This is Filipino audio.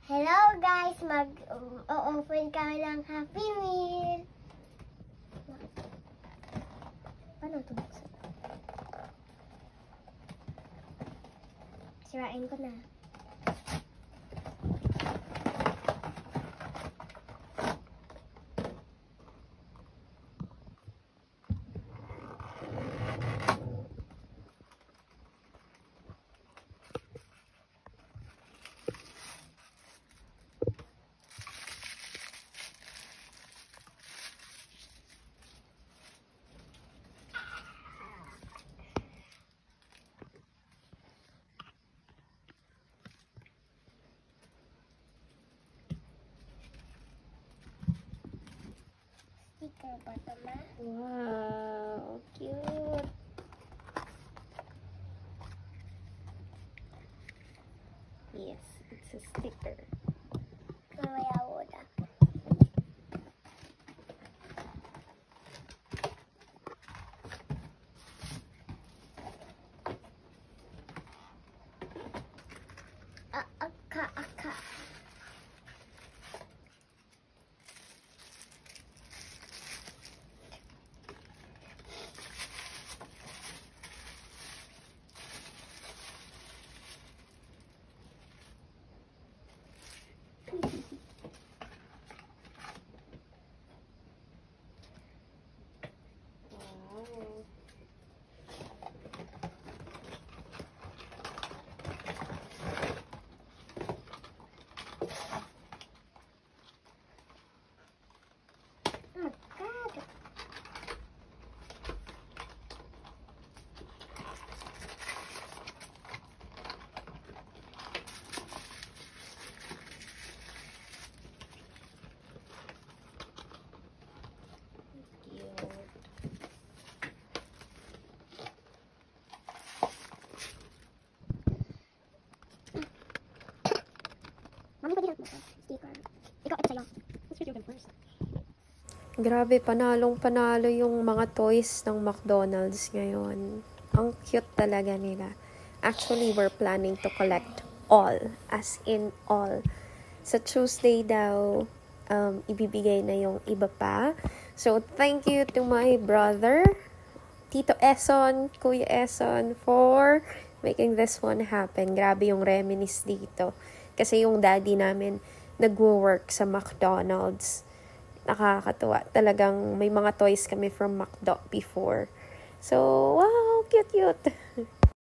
Hello guys! Mag-open kami ng Happy Meal. Paano ito buksan? Sirain ko na. Sticker ba ito, ma? Wow, cute. Yes, it's a sticker. Mamaya uda. Aka. Mami, pwede lang sticker. Ikaw, ito sa'yo. Let's read them first. Grabe, panalong-panalo yung mga toys ng McDonald's ngayon. Ang cute talaga nila. Actually, we're planning to collect all. As in all. Sa Tuesday daw, ibibigay na yung iba pa. So, thank you to my brother, Tito Eson, Kuya Eson, for making this one happen. Grabe yung reminisce dito. Kasi yung daddy namin nagwo-work sa McDonald's. Nakakatuwa. Talagang may mga toys kami from McDo before. So, wow, cute.